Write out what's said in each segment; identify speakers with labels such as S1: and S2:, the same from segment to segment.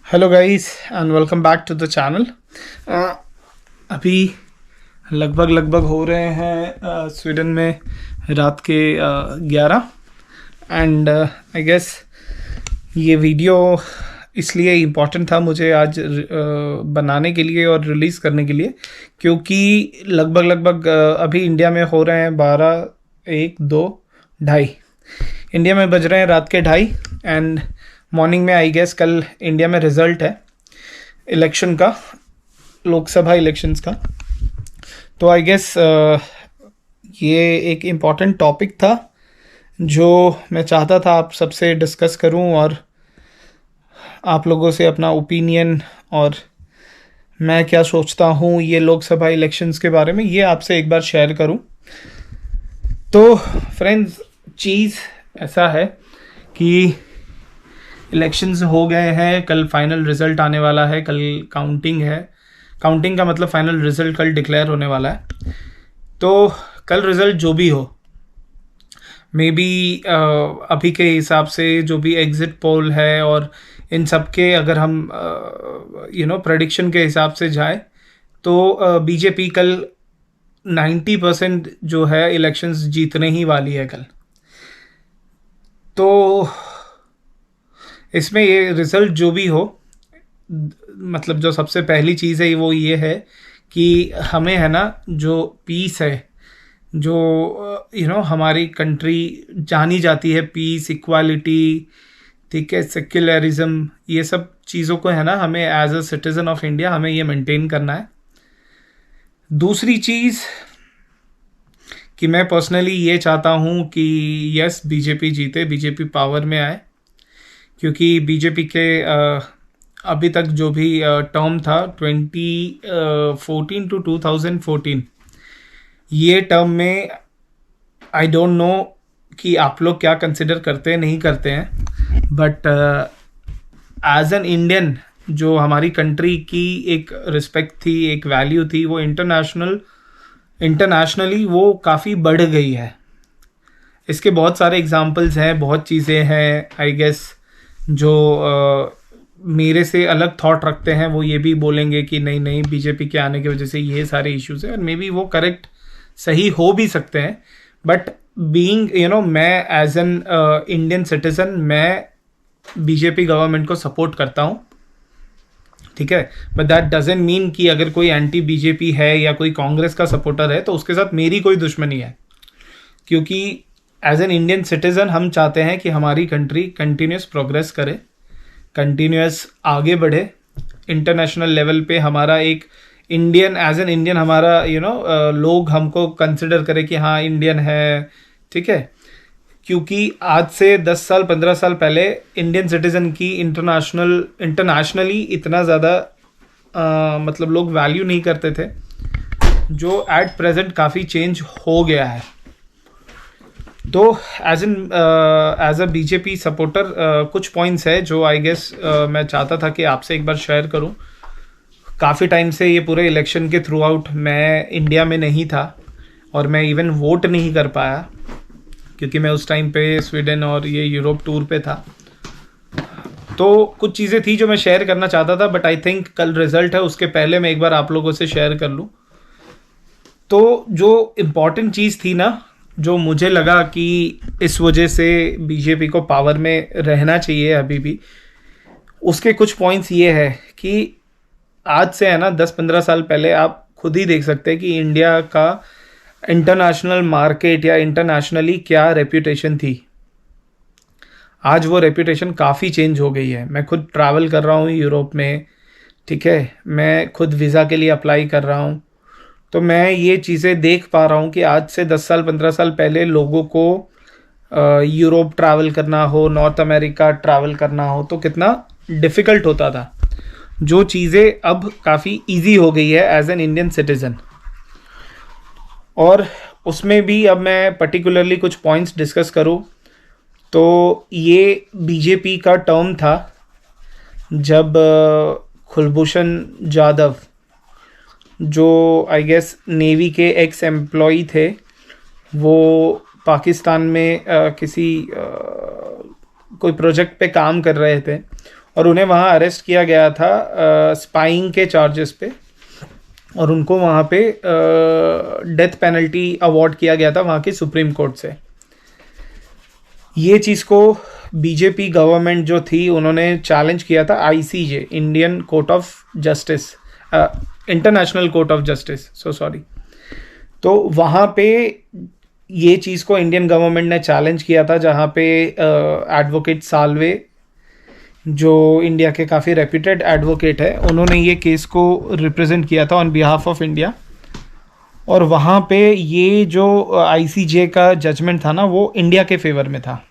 S1: Hello guys and welcome back to the channel. अभी लगभग हो रहे हैं स्वीडन में रात के 11 एंड आई गेस ये वीडियो इसलिए इम्पॉर्टेंट था मुझे आज बनाने के लिए और रिलीज़ करने के लिए, क्योंकि लगभग अभी इंडिया में हो रहे हैं 12 1 2 ढाई। इंडिया में बज रहे हैं रात के 2:30 एंड मॉर्निंग में आई गेस कल इंडिया में रिज़ल्ट है इलेक्शन का, लोकसभा इलेक्शंस का। तो आई गेस ये एक इम्पॉर्टेंट टॉपिक था जो मैं चाहता था आप सबसे डिस्कस करूं और आप लोगों से अपना ओपिनियन और मैं क्या सोचता हूं ये लोकसभा इलेक्शंस के बारे में ये आपसे एक बार शेयर करूं। तो फ्रेंड्स, चीज़ ऐसा है कि इलेक्शंस हो गए हैं, कल फाइनल रिज़ल्ट आने वाला है, कल काउंटिंग है। काउंटिंग का मतलब फाइनल रिज़ल्ट कल डिक्लेयर होने वाला है। तो कल रिज़ल्ट जो भी हो, मे बी अभी के हिसाब से जो भी एग्ज़िट पोल है और इन सब के अगर हम प्रेडिक्शन के हिसाब से जाए तो बीजेपी कल 90% जो है इलेक्शंस जीतने ही वाली है कल। तो इसमें ये रिज़ल्ट जो भी हो, मतलब जो सबसे पहली चीज़ है वो ये है कि हमें है ना जो पीस है, जो हमारी कंट्री जानी जाती है पीस, इक्वालिटी, ठीक है, सेक्युलरिज्म, ये सब चीज़ों को है ना हमें as a citizen of India हमें ये मेंटेन करना है। दूसरी चीज़ कि मैं पर्सनली ये चाहता हूँ कि यस बीजेपी जीते, बीजेपी पावर में आए, क्योंकि बीजेपी के अभी तक जो भी टर्म था 2014 टू 2014, ये टर्म में आई डोंट नो कि आप लोग क्या कंसिडर करते हैं नहीं करते हैं, बट एज एन इंडियन जो हमारी कंट्री की एक रिस्पेक्ट थी, एक वैल्यू थी, वो इंटरनेशनली वो काफ़ी बढ़ गई है। इसके बहुत सारे एग्जांपल्स हैं, बहुत चीज़ें हैं। आई गेस जो मेरे से अलग थॉट रखते हैं वो ये भी बोलेंगे कि नहीं बीजेपी के आने की वजह से ये सारे इश्यूज हैं, और मे बी वो करेक्ट सही हो भी सकते हैं। बट बीइंग मैं एज एन इंडियन सिटीज़न मैं बीजेपी गवर्नमेंट को सपोर्ट करता हूँ, ठीक है। बट दैट डजेंट मीन कि अगर कोई एंटी बीजेपी है या कोई कांग्रेस का सपोर्टर है तो उसके साथ मेरी कोई दुश्मनी है, क्योंकि एज एन इंडियन सिटीज़न हम चाहते हैं कि हमारी कंट्री कंटिन्यूस प्रोग्रेस करे, कंटिन्यूस आगे बढ़े, इंटरनेशनल लेवल पे हमारा एक इंडियन, एज एन इंडियन हमारा लोग हमको कंसिडर करे कि हाँ इंडियन है, ठीक है। क्योंकि आज से 10 साल 15 साल पहले इंडियन सिटीज़न की इंटरनेशनली इतना ज़्यादा मतलब लोग वैल्यू नहीं करते थे, जो एट प्रेजेंट काफ़ी चेंज हो गया है। तो एज अ बीजेपी सपोर्टर कुछ पॉइंट्स है जो आई गेस मैं चाहता था कि आपसे एक बार शेयर करूं। काफ़ी टाइम से ये पूरे इलेक्शन के थ्रू आउट मैं इंडिया में नहीं था और मैं इवन वोट नहीं कर पाया, क्योंकि मैं उस टाइम पे स्वीडन और ये यूरोप टूर पे था। तो कुछ चीज़ें थी जो मैं शेयर करना चाहता था, बट आई थिंक कल रिजल्ट है उसके पहले मैं एक बार आप लोगों से शेयर कर लूँ। तो जो इम्पॉर्टेंट चीज़ थी ना, जो मुझे लगा कि इस वजह से बीजेपी को पावर में रहना चाहिए अभी भी, उसके कुछ पॉइंट्स ये है कि आज से है ना 10-15 साल पहले आप खुद ही देख सकते हैं कि इंडिया का इंटरनेशनल मार्केट या इंटरनेशनली क्या रेप्यूटेशन थी। आज वो रेप्यूटेशन काफ़ी चेंज हो गई है। मैं खुद ट्रैवल कर रहा हूँ यूरोप में, ठीक है, मैं खुद वीज़ा के लिए अप्लाई कर रहा हूँ, तो मैं ये चीज़ें देख पा रहा हूँ कि आज से 10 साल 15 साल पहले लोगों को यूरोप ट्रैवल करना हो, नॉर्थ अमेरिका ट्रैवल करना हो तो कितना डिफ़िकल्ट होता था, जो चीज़ें अब काफ़ी इजी हो गई है एज एन इंडियन सिटीज़न। और उसमें भी अब मैं पर्टिकुलरली कुछ पॉइंट्स डिस्कस करूँ तो ये बीजेपी का टर्म था जब कुलभूषण जाधव, जो आई गेस नेवी के एक्स एम्प्लॉई थे, वो पाकिस्तान में किसी कोई प्रोजेक्ट पे काम कर रहे थे और उन्हें वहाँ अरेस्ट किया गया था स्पाइंग के चार्जेस पे, और उनको वहाँ पे डेथ पेनल्टी अवार्ड किया गया था वहाँ की सुप्रीम कोर्ट से। ये चीज़ को बीजेपी गवर्नमेंट जो थी उन्होंने चैलेंज किया था ICJ, Indian court of justice, international court of justice, so sorry. तो वहाँ पे ये चीज़ को इंडियन गवर्नमेंट ने चैलेंज किया था, जहाँ पे एडवोकेट साल्वे, जो इंडिया के काफ़ी रेप्यूटेड एडवोकेट है, उन्होंने ये केस को रिप्रेजेंट किया था ऑन बिहाफ ऑफ इंडिया। और वहाँ पे ये जो आईसीजे का जजमेंट था ना, वो इंडिया के फेवर में था।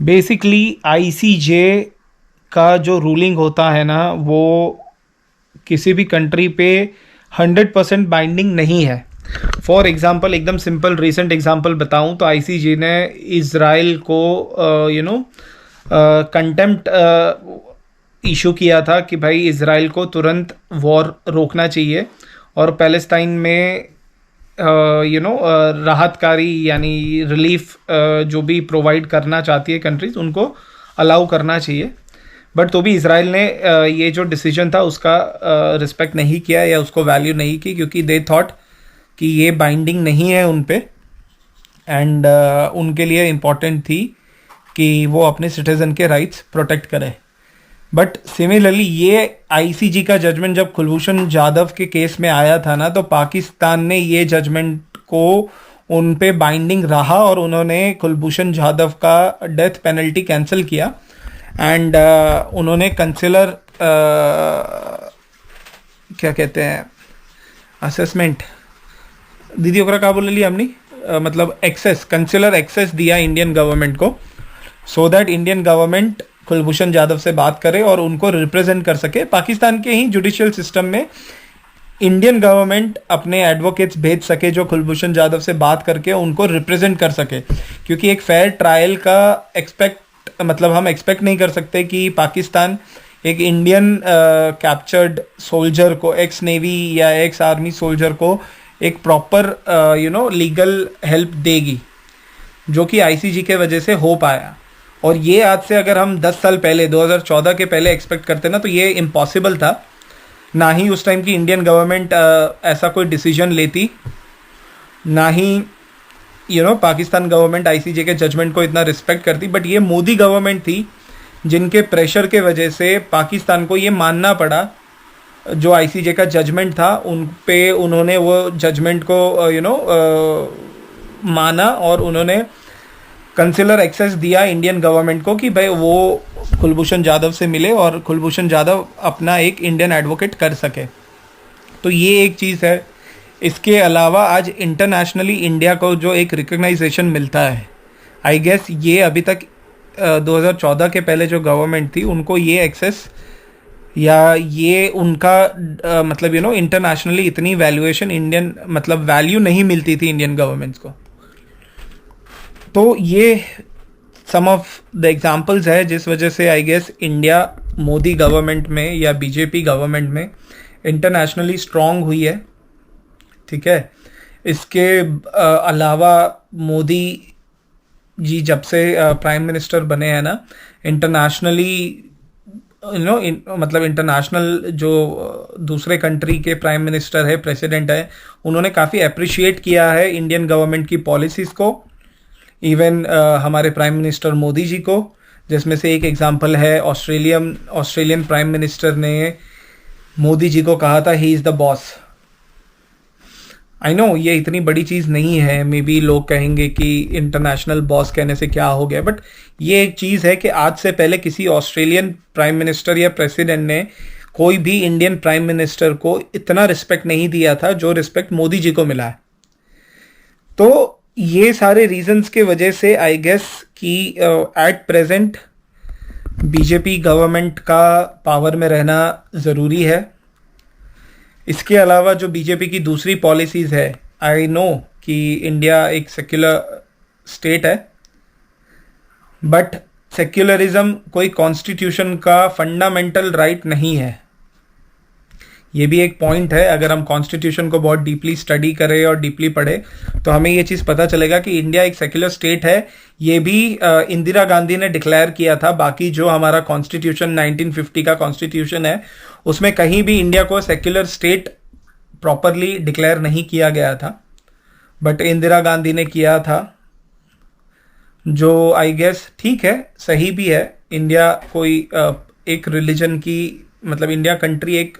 S1: बेसिकली आईसीजे का जो रूलिंग होता है ना, वो किसी भी कंट्री पे 100% बाइंडिंग नहीं है। फॉर एग्जांपल, एकदम सिंपल रिसेंट एग्जांपल बताऊं तो आईसीजे ने इज़राइल को कंटेम्प्ट इशू किया था कि भाई इज़राइल को तुरंत वॉर रोकना चाहिए और पैलेस्टाइन में राहतकारी यानी रिलीफ जो भी प्रोवाइड करना चाहती है कंट्रीज, उनको अलाउ करना चाहिए। बट तो भी इज़राइल ने ये जो डिसीजन था उसका रिस्पेक्ट नहीं किया या उसको वैल्यू नहीं की, क्योंकि दे थॉट कि ये बाइंडिंग नहीं है उन पे, एंड उनके लिए इम्पॉर्टेंट थी कि वो अपने सिटीज़न के राइट्स प्रोटेक्ट करें। बट सिमिलरली ये आईसीजे का जजमेंट जब कुलभूषण जाधव के केस में आया था ना, तो पाकिस्तान ने ये जजमेंट को उन पे बाइंडिंग रहा और उन्होंने कुलभूषण जाधव का डेथ पेनल्टी कैंसिल किया। एंड उन्होंने कंसिलर क्या कहते हैं असेसमेंट, दीदी ओकरा का बोले ली हमने, मतलब एक्सेस, कंसिलर एक्सेस दिया इंडियन गवर्नमेंट को, so that Indian government Kulbhushan Jadhav से बात करे और उनको रिप्रेजेंट कर सके। पाकिस्तान के ही जुडिशियल सिस्टम में इंडियन गवर्नमेंट अपने एडवोकेट्स भेज सके जो कुलभूषण जाधव से बात करके उनको रिप्रेजेंट कर सके, क्योंकि एक फेयर ट्रायल का हम एक्सपेक्ट नहीं कर सकते कि पाकिस्तान एक इंडियन कैप्चर्ड सोल्जर को, एक्स नेवी या एक्स आर्मी सोल्जर को एक प्रॉपर लीगल हेल्प देगी, जो कि आईसीजे के वजह से हो पाया। और ये आज से अगर हम 10 साल पहले 2014 के पहले एक्सपेक्ट करते ना, तो ये इम्पॉसिबल था। ना ही उस टाइम की इंडियन गवर्नमेंट ऐसा कोई डिसीजन लेती, ना ही पाकिस्तान गवर्नमेंट आईसीजे के जजमेंट को इतना रिस्पेक्ट करती। बट ये मोदी गवर्नमेंट थी जिनके प्रेशर के वजह से पाकिस्तान को ये मानना पड़ा जो आईसीजे का जजमेंट था उन पे। उन्होंने वो जजमेंट को माना और उन्होंने कंसिलर एक्सेस दिया इंडियन गवर्नमेंट को कि भाई वो कुलभूषण जाधव से मिले और कुलभूषण जाधव अपना एक इंडियन एडवोकेट कर सके। तो ये एक चीज़ है। इसके अलावा आज इंटरनेशनली इंडिया को जो एक रिकग्नाइजेशन मिलता है, आई गेस ये अभी तक 2014 के पहले जो गवर्नमेंट थी उनको ये एक्सेस या ये उनका इंटरनेशनली इतनी वैल्यूएशन इंडियन वैल्यू नहीं मिलती थी इंडियन गवर्नमेंट्स को। तो ये सम ऑफ द एग्जांपल्स है जिस वजह से I guess India Modi government में या बीजेपी गवर्नमेंट में इंटरनेशनली स्ट्रांग हुई है। ठीक है, इसके अलावा मोदी जी जब से प्राइम मिनिस्टर बने हैं ना, इंटरनेशनली इंटरनेशनल जो दूसरे कंट्री के प्राइम मिनिस्टर है, प्रेसिडेंट है, उन्होंने काफ़ी अप्रिशिएट किया है इंडियन गवर्नमेंट की पॉलिसीज़ को, इवन हमारे प्राइम मिनिस्टर मोदी जी को। जिसमें से एक एग्जांपल है ऑस्ट्रेलियन प्राइम मिनिस्टर ने मोदी जी को कहा था he is the boss. I know ये इतनी बड़ी चीज़ नहीं है, मे बी लोग कहेंगे कि इंटरनेशनल बॉस कहने से क्या हो गया, बट ये एक चीज़ है कि आज से पहले किसी ऑस्ट्रेलियन प्राइम मिनिस्टर या प्रेसिडेंट ने कोई भी इंडियन प्राइम मिनिस्टर को इतना रिस्पेक्ट नहीं दिया था जो रिस्पेक्ट मोदी जी को मिला है। तो ये सारे रीजंस के वजह से आई गेस कि एट प्रेजेंट बीजेपी गवर्नमेंट का पावर में रहना ज़रूरी है। इसके अलावा जो बीजेपी की दूसरी पॉलिसीज़ है, आई नो कि इंडिया एक सेक्युलर स्टेट है, बट सेक्युलरिज्म कोई कॉन्स्टिट्यूशन का फंडामेंटल राइट नहीं है ये भी एक पॉइंट है। अगर हम कॉन्स्टिट्यूशन को बहुत डीपली स्टडी करें और डीपली पढ़े तो हमें ये चीज़ पता चलेगा कि इंडिया एक सेक्युलर स्टेट है। ये भी इंदिरा गांधी ने डिक्लेयर किया था। बाकी जो हमारा कॉन्स्टिट्यूशन 1950 का कॉन्स्टिट्यूशन है उसमें कहीं भी इंडिया को सेक्युलर स्टेट प्रॉपरली डिक्लेयर नहीं किया गया था, बट इंदिरा गांधी ने किया था, जो आई गेस ठीक है, सही भी है। इंडिया कोई एक रिलीजन की, मतलब इंडिया कंट्री एक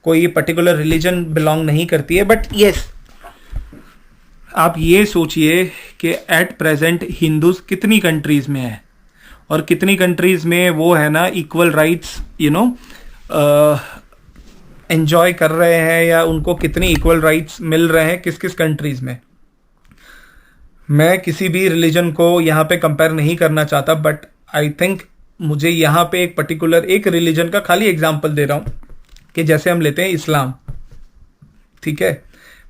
S1: कोई पर्टिकुलर रिलीजन बिलोंग नहीं करती है, बट यस आप ये सोचिए कि एट प्रेजेंट हिंदूज कितनी कंट्रीज में है और कितनी कंट्रीज में वो है ना इक्वल राइट्स एंजॉय कर रहे हैं, या उनको कितनी इक्वल राइट्स मिल रहे हैं किस किस कंट्रीज में। मैं किसी भी रिलीजन को यहाँ पे कंपेयर नहीं करना चाहता, बट आई थिंक मुझे यहाँ पे एक पर्टिकुलर एक रिलीजन का खाली एग्जांपल दे रहा हूँ कि जैसे हम लेते हैं इस्लाम, ठीक है।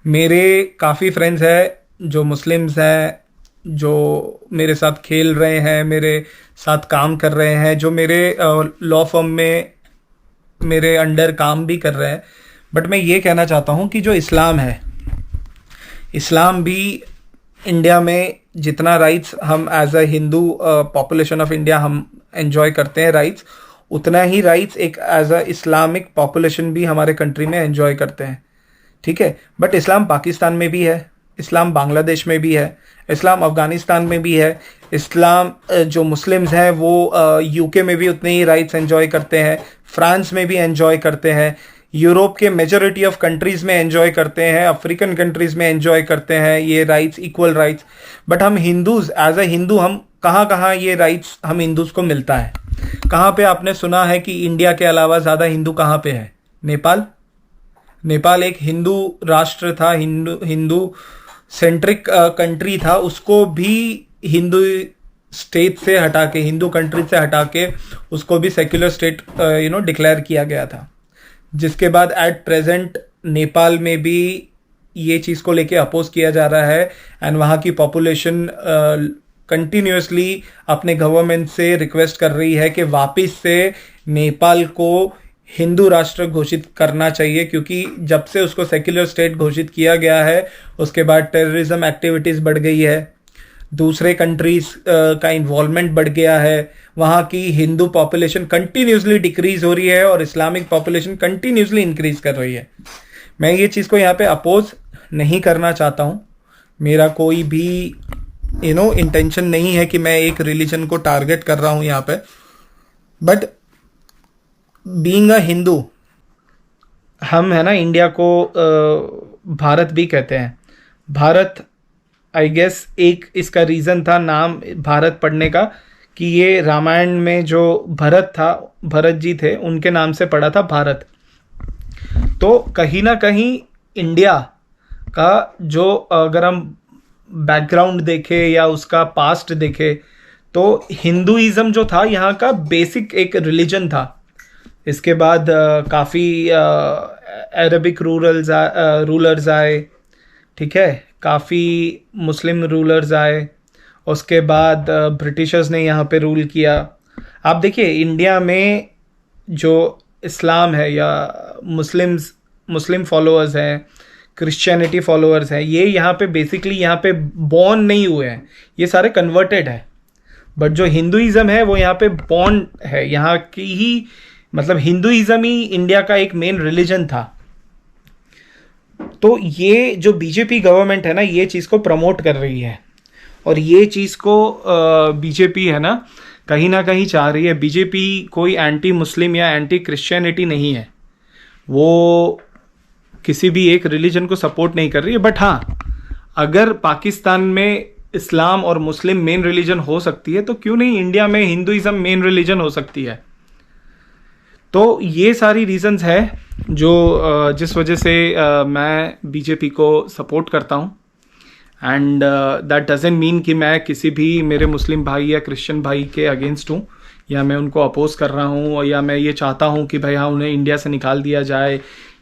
S1: मेरे काफ़ी फ्रेंड्स हैं जो मुस्लिम्स हैं, जो मेरे साथ खेल रहे हैं, मेरे साथ काम कर रहे हैं, जो मेरे लॉ फर्म में मेरे अंडर काम भी कर रहे हैं। बट मैं ये कहना चाहता हूँ कि जो इस्लाम है, इस्लाम भी इंडिया में जितना राइट्स हम as a Hindu population of India हम एंजॉय करते हैं राइट्स, उतना ही राइट्स एक एज अ इस्लामिक पॉपुलेशन भी हमारे कंट्री में एंजॉय करते हैं, ठीक है। बट इस्लाम पाकिस्तान में भी है, इस्लाम बांग्लादेश में भी है, इस्लाम अफ़गानिस्तान में भी है, इस्लाम जो मुस्लिम्स हैं वो यूके में भी उतने ही राइट्स एंजॉय करते हैं, फ्रांस में भी एंजॉय करते हैं, यूरोप के मेजॉरिटी ऑफ कंट्रीज़ में एंजॉय करते हैं, अफ्रीकन कंट्रीज़ में एंजॉय करते हैं ये राइट्स, इक्वल राइट्स। बट हम हिंदूज़ एज अ हिंदू हम कहाँ ये राइट्स हम हिंदूज़ को मिलता है? कहाँ पे आपने सुना है कि इंडिया के अलावा ज़्यादा हिंदू कहाँ पे है? नेपाल। नेपाल एक हिंदू राष्ट्र था, हिंदू सेंट्रिक कंट्री था, उसको भी हिंदू स्टेट से हटा के, हिंदू कंट्री से हटा के उसको भी सेक्युलर स्टेट डिक्लेयर किया गया था। जिसके बाद एट प्रेजेंट नेपाल में भी ये चीज़ को लेके अपोज किया जा रहा है एंड वहाँ की पॉपुलेशन कंटिन्यूसली अपने गवर्नमेंट से रिक्वेस्ट कर रही है कि वापस से नेपाल को हिंदू राष्ट्र घोषित करना चाहिए, क्योंकि जब से उसको सेक्युलर स्टेट घोषित किया गया है उसके बाद टेररिज्म एक्टिविटीज़ बढ़ गई है, दूसरे कंट्रीज़ का इन्वॉल्वमेंट बढ़ गया है, वहाँ की हिंदू पॉपुलेशन कंटिन्यूसली डिक्रीज़ हो रही है और इस्लामिक पॉपुलेशन कंटिन्यूसली इंक्रीज कर रही है। मैं ये चीज़ को यहाँ पे अपोज नहीं करना चाहता हूँ, मेरा कोई भी इंटेंशन नहीं है कि मैं एक रिलीजन को टारगेट कर रहा हूँ यहाँ पे, बट बीइंग अ हिंदू हम है ना, इंडिया को भारत भी कहते हैं। भारत आई गेस एक इसका रीज़न था नाम भारत पढ़ने का, कि ये रामायण में जो भरत था, भरत जी थे, उनके नाम से पड़ा था भारत। तो कहीं ना कहीं इंडिया का जो अगर हम बैकग्राउंड देखें या उसका पास्ट देखें तो हिंदुइज़्म जो था यहाँ का बेसिक एक रिलीजन था। इसके बाद काफ़ी अरबिक रूलर्स आए, ठीक है, काफ़ी मुस्लिम रूलर्स आए, उसके बाद ब्रिटिशर्स ने यहाँ पे रूल किया। आप देखिए इंडिया में जो इस्लाम है या मुस्लिम फॉलोअर्स हैं, क्रिश्चियनिटी फॉलोअर्स हैं, ये यहाँ पे बेसिकली यहाँ पे बॉर्न नहीं हुए हैं, ये सारे कन्वर्टेड है। बट जो हिंदुइज़्म है वो यहाँ पे बॉर्न है, यहाँ की ही मतलब हिंदुइज़्म ही इंडिया का एक मेन रिलीजन था। तो ये जो बीजेपी गवर्नमेंट है ना, ये चीज़ को प्रमोट कर रही है और ये चीज़ को बीजेपी है ना कहीं चाह रही है। बीजेपी कोई एंटी मुस्लिम या एंटी क्रिश्चियनिटी नहीं है, वो किसी भी एक रिलीजन को सपोर्ट नहीं कर रही है। बट हाँ, अगर पाकिस्तान में इस्लाम और मुस्लिम मेन रिलीजन हो सकती है तो क्यों नहीं इंडिया में हिंदुइज़्म मेन रिलीजन हो सकती है। तो ये सारी रीज़न्स है जो जिस वजह से मैं बीजेपी को सपोर्ट करता हूँ। एंड दैट डजेंट मीन कि मैं किसी भी मेरे मुस्लिम भाई या क्रिश्चियन भाई के अगेंस्ट हूँ या मैं उनको अपोज कर रहा हूँ या मैं ये चाहता हूँ कि भाई हाँ उन्हें इंडिया से निकाल दिया जाए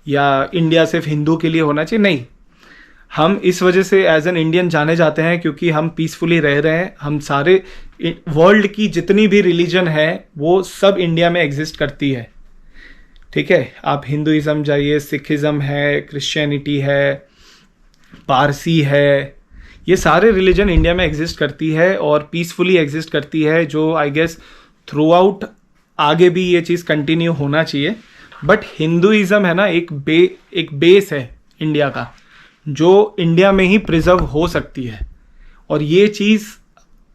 S1: या इंडिया सिर्फ हिंदू के लिए होना चाहिए। नहीं, हम इस वजह से एज एन इंडियन जाने जाते हैं क्योंकि हम पीसफुली रह रहे हैं। हम सारे वर्ल्ड की जितनी भी रिलीजन है वो सब इंडिया में एग्जिस्ट करती है। ठीक है, आप हिंदुइज्म जाइए, सिखिज़्म है, क्रिश्चियनिटी है, पारसी है, ये सारे रिलीजन इंडिया में एग्जिस्ट करती है और पीसफुली एग्जिस्ट करती है, जो आई गेस थ्रू आउट आगे भी ये चीज़ कंटिन्यू होना चाहिए. बट हिंदुइज्म है ना, एक बेस है इंडिया का, जो इंडिया में ही प्रिजर्व हो सकती है. और ये चीज़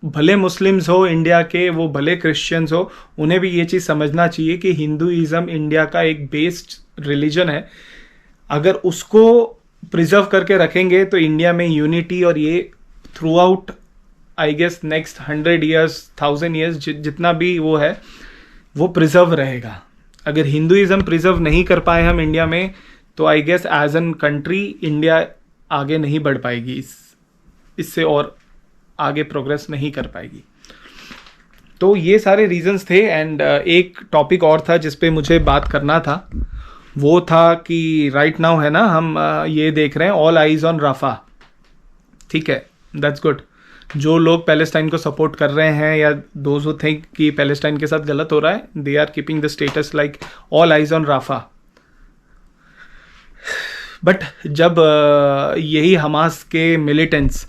S1: भले मुस्लिम्स हो इंडिया के, वो भले क्रिश्चियंस हो, उन्हें भी ये चीज़ समझना चाहिए कि हिंदुइज्म इंडिया का एक बेस्ड रिलीजन है. अगर उसको प्रिजर्व करके रखेंगे तो इंडिया में यूनिटी और ये throughout I guess next 100 years 1000 years जितना भी वो है वो प्रिजर्व रहेगा. अगर हिंदुइज्म प्रिजर्व नहीं कर पाए हम इंडिया में, तो I guess as an country India आगे नहीं बढ़ पाएगी, इससे और आगे प्रोग्रेस नहीं कर पाएगी. तो ये सारे रीजंस थे. एंड एक टॉपिक और था जिस पे मुझे बात करना था, वो था कि राइट नाउ है ना हम ये देख रहे हैं ऑल आइज ऑन राफा. ठीक है, दैट्स गुड. जो लोग पैलेस्टाइन को सपोर्ट कर रहे हैं या दोज हु थिंक कि पैलेस्टाइन के साथ गलत हो रहा है, they are keeping the status like all eyes on Rafah. But जब यही हमास के मिलिटेंट्स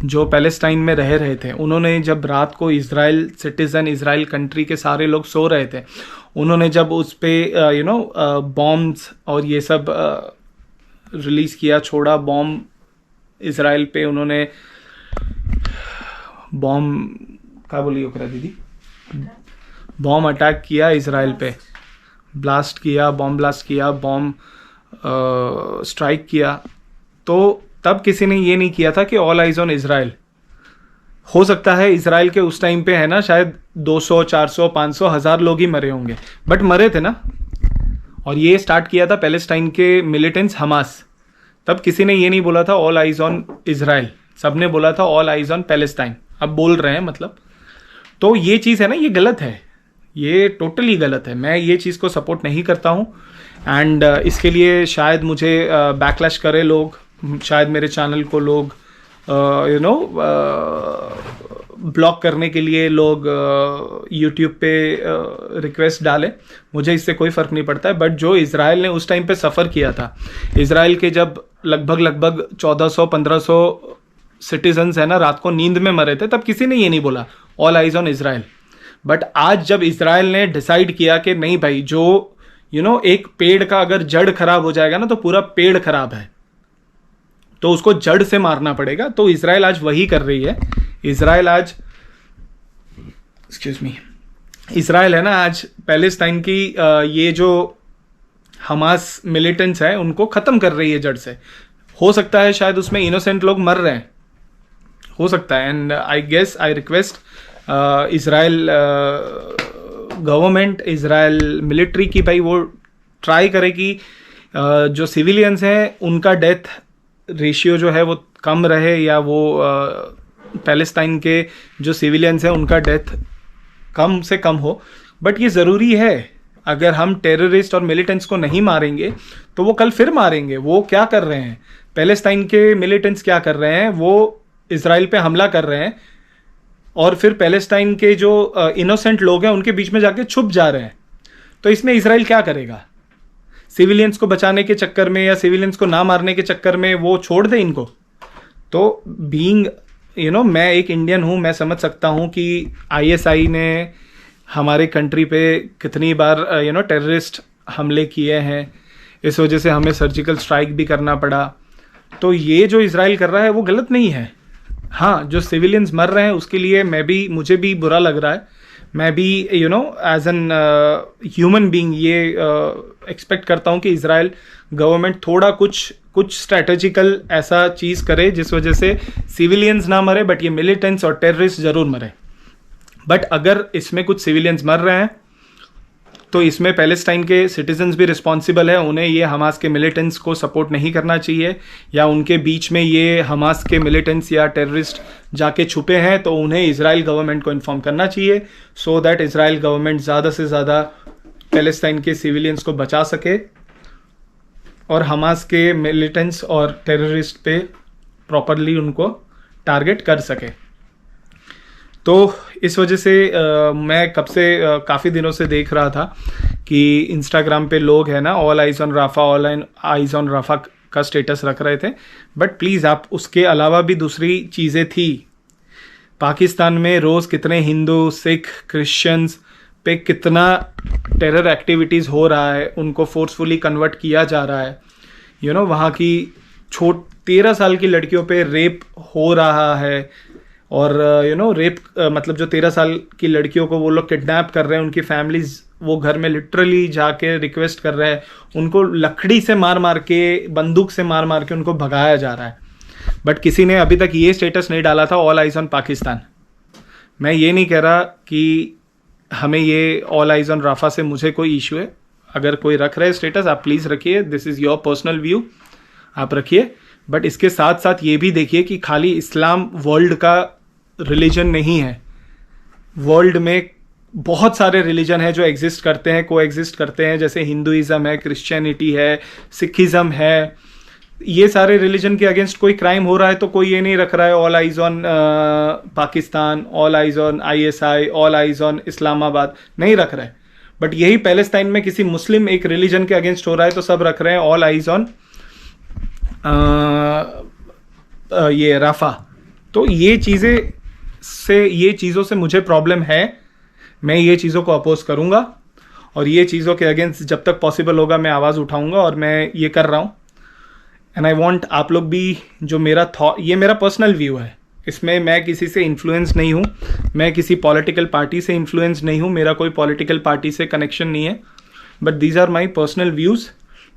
S1: जो पैलेस्टाइन में रह रहे थे, उन्होंने जब रात को इज़राइल सिटीज़न, इज़राइल कंट्री के सारे लोग सो रहे थे, उन्होंने जब उस पर बॉम्ब्स और ये सब रिलीज़ किया, छोड़ा बॉम्ब इज़राइल पे, उन्होंने बॉम्ब क्या बोली ओकरा दीदी, बॉम्ब अटैक किया इज़राइल पे, ब्लास्ट किया, बॉम्ब ब्लास्ट किया, बॉम्ब स्ट्राइक किया. तो तब किसी ने ये नहीं किया था कि ऑल आइज ऑन इज़राइल. हो सकता है इज़राइल के उस टाइम पे है ना शायद 200, 400, 500, 1000 लोग ही मरे होंगे, बट मरे थे ना. और ये स्टार्ट किया था पैलेस्टाइन के मिलिटेंट्स हमास. तब किसी ने ये नहीं बोला था ऑल आइज ऑन इज़राइल, सब ने बोला था ऑल आइज ऑन पैलेस्टाइन. अब बोल रहे हैं मतलब. तो ये चीज़ है ना, ये गलत है, ये टोटली गलत है. मैं ये चीज़ को सपोर्ट नहीं करता हूँ. एंड इसके लिए शायद मुझे बैकलैश करे लोग, शायद मेरे चैनल को लोग ब्लॉक करने के लिए लोग यूट्यूब पे रिक्वेस्ट डालें. मुझे इससे कोई फ़र्क नहीं पड़ता है. बट जो इज़राइल ने उस टाइम पे सफ़र किया था, इज़राइल के जब लगभग 1400-1500 सिटीजन्स है ना रात को नींद में मरे थे, तब किसी ने ये नहीं बोला all eyes on Israel. But आज जब इज़राइल ने डिसाइड किया कि नहीं भाई, जो एक पेड़ का अगर जड़ खराब हो जाएगा ना तो पूरा पेड़ खराब है, तो उसको जड़ से मारना पड़ेगा. तो इज़राइल आज वही कर रही है. इज़राइल आज इज़राइल है ना आज पैलेस्टाइन की ये जो हमास मिलिटेंट्स हैं उनको ख़त्म कर रही है जड़ से. हो सकता है शायद उसमें इनोसेंट लोग मर रहे हैं, हो सकता है. And I guess I request Israel government, Israel military की भाई वो ट्राई करे कि जो सिविलियंस हैं उनका डेथ रेशियो जो है वो कम रहे, या वो पैलेस्टाइन के जो सिविलियंस हैं उनका डेथ कम से कम हो. बट ये ज़रूरी है. अगर हम टेररिस्ट और मिलिटेंट्स को नहीं मारेंगे तो वो कल फिर मारेंगे. वो क्या कर रहे हैं, पैलेस्टाइन के मिलिटेंट्स क्या कर रहे हैं, वो इज़राइल पे हमला कर रहे हैं और फिर पैलेस्टाइन के जो इनोसेंट लोग हैं उनके बीच में जाके छुप जा रहे हैं. तो इसमें इज़राइल क्या करेगा? सिविलियंस को बचाने के चक्कर में या सिविलियंस को ना मारने के चक्कर में वो छोड़ दे इनको? तो बीइंग मैं एक इंडियन हूँ, मैं समझ सकता हूँ कि ISI ने हमारे कंट्री पे कितनी बार टेररिस्ट हमले किए हैं, इस वजह से हमें सर्जिकल स्ट्राइक भी करना पड़ा. तो ये जो इज़राइल कर रहा है वो गलत नहीं है. हाँ, जो सिविलियंस मर रहे हैं उसके लिए मुझे भी बुरा लग रहा है. मैं भी एज एन ह्यूमन बीइंग ये एक्सपेक्ट करता हूँ कि इज़राइल गवर्नमेंट थोड़ा कुछ स्ट्रैटेजिकल ऐसा चीज़ करे जिस वजह से सिविलियंस ना मरे, बट ये मिलिटेंट्स और टेररिस्ट ज़रूर मरे. बट अगर इसमें कुछ सिविलियंस मर रहे हैं तो इसमें पैलेस्टाइन के सिटीजन्स भी रिस्पॉन्सिबल है. उन्हें ये हमास के मिलिटेंट्स को सपोर्ट नहीं करना चाहिए, या उनके बीच में ये हमास के मिलिटेंट्स या टेररिस्ट जाके छुपे हैं तो उन्हें इज़राइल गवर्नमेंट को इन्फॉर्म करना चाहिए, सो दैट इज़राइल गवर्नमेंट ज़्यादा से ज़्यादा पैलेस्टाइन के सिविलियंस को बचा सके और हमास के मिलिटेंट्स और टेररिस्ट पे प्रॉपरली उनको टारगेट कर सके. तो इस वजह से मैं कब से काफ़ी दिनों से देख रहा था कि इंस्टाग्राम पे लोग है ना all eyes on Rafah, all eyes on Rafah का स्टेटस रख रहे थे। बट प्लीज़ आप उसके अलावा भी दूसरी चीज़ें थी। पाकिस्तान में रोज़ कितने हिंदू, सिख, क्रिश्चियंस पे कितना टेरर एक्टिविटीज़ हो रहा है, उनको फोर्सफुली कन्वर्ट किया जा रहा है। वहाँ की 13 साल की लड़कियों पे रेप हो रहा है। और रेप मतलब जो 13 साल की लड़कियों को वो लोग किडनैप कर रहे हैं, उनकी फैमिलीज वो घर में लिटरली जाके रिक्वेस्ट कर रहे हैं, उनको लकड़ी से मार मार के, बंदूक से मार मार के उनको भगाया जा रहा है। बट किसी ने अभी तक ये स्टेटस नहीं डाला था ऑल आइज ऑन पाकिस्तान। मैं ये नहीं कह रहा कि हमें ये ऑल आइज ऑन राफा से मुझे कोई इशू है। अगर कोई रख रहा है स्टेटस, आप प्लीज़ रखिए, this is your personal view, आप रखिए। बट इसके साथ साथ ये भी देखिए कि खाली इस्लाम वर्ल्ड का रिलीजन नहीं है। वर्ल्ड में बहुत सारे रिलीजन है जो एग्जिस्ट करते हैं, को एग्जिस्ट करते हैं, जैसे हिंदुइज्म है, क्रिश्चियनिटी है, सिखिज्म है। ये सारे रिलीजन के अगेंस्ट कोई क्राइम हो रहा है तो कोई ये नहीं रख रहा है all eyes on Pakistan, all eyes on ISI, all eyes on Islamabad, नहीं रख रहा है। बट यही पैलेस्टाइन में किसी मुस्लिम एक रिलीजन के अगेंस्ट हो रहा है तो सब रख रहे हैं ऑल आइज ऑन ये राफा। तो ये चीज़ों से मुझे प्रॉब्लम है। मैं ये चीज़ों को अपोज करूँगा और ये चीज़ों के अगेंस्ट जब तक पॉसिबल होगा मैं आवाज़ उठाऊँगा, और मैं ये कर रहा हूँ। एंड आई वॉन्ट आप लोग भी, जो मेरा ये मेरा पर्सनल व्यू है, इसमें मैं किसी से इन्फ्लुएंस नहीं हूँ, मैं किसी पॉलिटिकल पार्टी से इन्फ्लुएंस नहीं हूँ, मेरा कोई पॉलिटिकल पार्टी से कनेक्शन नहीं है। But these are my personal views,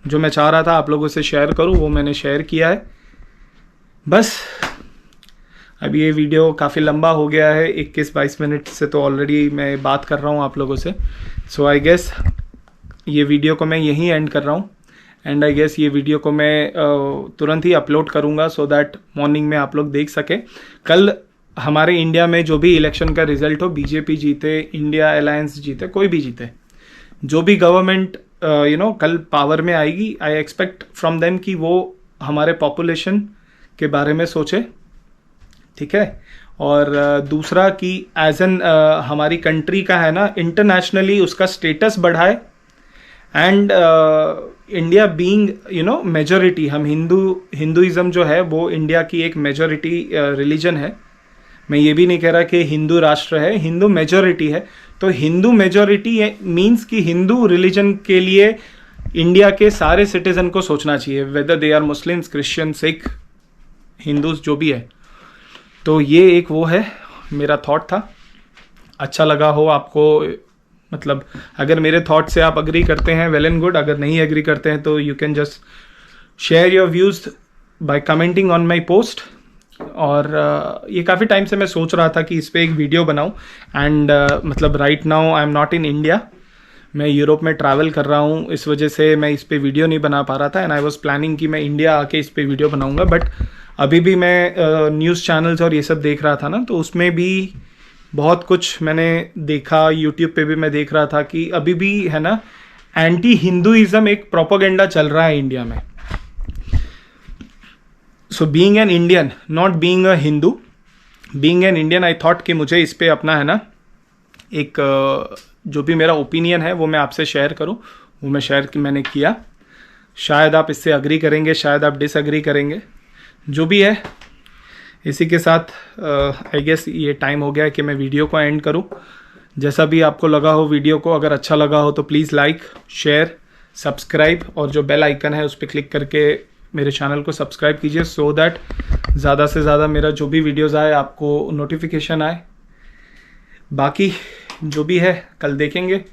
S1: जो मैं चाह रहा था आप लोगों से शेयर करूँ, वो मैंने शेयर किया है। बस अभी ये वीडियो काफ़ी लंबा हो गया है, 21-22 मिनट से तो ऑलरेडी मैं बात कर रहा हूँ आप लोगों से। सो आई गेस ये वीडियो को मैं यहीं एंड कर रहा हूँ। एंड आई गेस ये वीडियो को मैं तुरंत ही अपलोड करूँगा सो दैट मॉर्निंग में आप लोग देख सकें। कल हमारे इंडिया में जो भी इलेक्शन का रिजल्ट हो, बीजेपी जीते, इंडिया अलायंस जीते, कोई भी जीते, जो भी गवर्नमेंट कल पावर में आएगी, आई एक्सपेक्ट फ्रॉम देम कि वो हमारे पॉपुलेशन के बारे में सोचे, ठीक है। और दूसरा कि एज एन हमारी कंट्री का है ना, इंटरनेशनली उसका स्टेटस बढ़ाए। एंड इंडिया बीइंग मेजॉरिटी, हम हिंदुइज्म जो है वो इंडिया की एक मेजॉरिटी रिलीजन है। मैं ये भी नहीं कह रहा कि हिंदू राष्ट्र है, हिंदू मेजॉरिटी है। तो हिंदू मेजॉरिटी मीन्स कि हिंदू रिलीजन के लिए इंडिया के सारे सिटीजन को सोचना चाहिए, whether they are Muslims, Christian, Sikh, Hindus, जो भी है। तो ये एक वो है, मेरा थॉट था। अच्छा लगा हो आपको, मतलब अगर मेरे थॉट से आप अग्री करते हैं, वेल एंड गुड। अगर नहीं एग्री करते हैं तो you can just share your views by commenting on my post. और ये काफ़ी टाइम से मैं सोच रहा था कि इस पर एक वीडियो बनाऊं। एंड मतलब right now I am not in India, मैं यूरोप में ट्रैवल कर रहा हूँ, इस वजह से मैं इस पर वीडियो नहीं बना पा रहा था। एंड आई वॉज प्लानिंग कि मैं इंडिया आके इस पर वीडियो बनाऊँगा। बट अभी भी मैं न्यूज़ चैनल्स और ये सब देख रहा था ना, तो उसमें भी बहुत कुछ मैंने देखा, यूट्यूब पे भी मैं देख रहा था कि अभी भी है ना एंटी हिंदुइज्म एक प्रोपेगेंडा चल रहा है इंडिया में। So being an Indian, not being a Hindu, being an Indian, I thought कि मुझे इस पे अपना है ना एक जो भी मेरा ओपिनियन है वो मैं आपसे शेयर करूं। वो मैंने किया। शायद आप इससे अग्री करेंगे, शायद आप डिसअग्री करेंगे, जो भी है। इसी के साथ आई गेस ये टाइम हो गया है कि मैं वीडियो को एंड करूं। जैसा भी आपको लगा हो वीडियो को, अगर अच्छा लगा हो तो प्लीज़ लाइक, शेयर, सब्सक्राइब, और जो बेल आइकन है उस पर क्लिक करके मेरे चैनल को सब्सक्राइब कीजिए, सो दैट ज़्यादा से ज़्यादा मेरा जो भी वीडियोज़ आए आपको नोटिफिकेशन आए। बाकी जो भी है कल देखेंगे,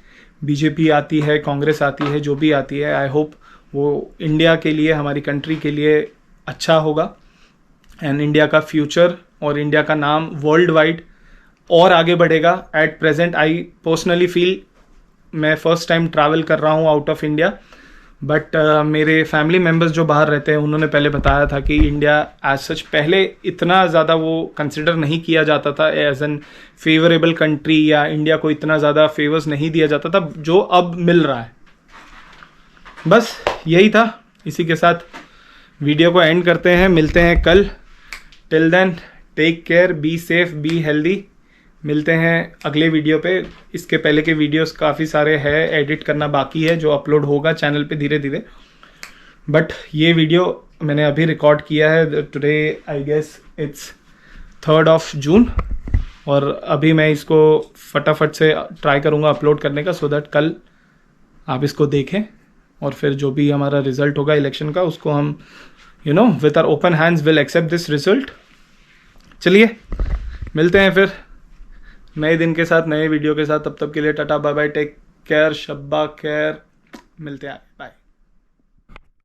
S1: बीजेपी आती है, कांग्रेस आती है, जो भी आती है, आई होप वो इंडिया के लिए, हमारी कंट्री के लिए अच्छा होगा। एंड इंडिया का फ्यूचर और इंडिया का नाम वर्ल्ड वाइड और आगे बढ़ेगा। At present I personally feel, मैं फ़र्स्ट टाइम ट्रैवल कर रहा हूँ आउट ऑफ इंडिया, बट मेरे फैमिली मेम्बर्स जो बाहर रहते हैं उन्होंने पहले बताया था कि इंडिया एज सच पहले इतना ज़्यादा वो कंसिडर नहीं किया जाता था एज एन फेवरेबल कंट्री, या इंडिया को इतना ज़्यादा फेवर्स नहीं दिया जाता था जो अब मिल रहा है। बस यही था। इसी के साथ वीडियो को एंड करते हैं, मिलते हैं कल। Till then take care, be safe, be healthy, मिलते हैं अगले वीडियो पे। इसके पहले के वीडियोस काफ़ी सारे हैं, एडिट करना बाकी है, जो अपलोड होगा चैनल पे धीरे धीरे। बट ये वीडियो मैंने अभी रिकॉर्ड किया है, टुडे आई गेस इट्स 3 जून, और अभी मैं इसको फटाफट से ट्राई करूँगा अपलोड करने का, सो दैट कल आप इसको देखें और फिर जो भी हमारा रिजल्ट होगा इलेक्शन का उसको हम with our open hands will accept this result. चलिए मिलते हैं फिर नए दिन के साथ, नए वीडियो के साथ। तब तक के लिए टाटा बाय बाय, टेक केयर, शब्बा खैर, मिलते हैं, बाय।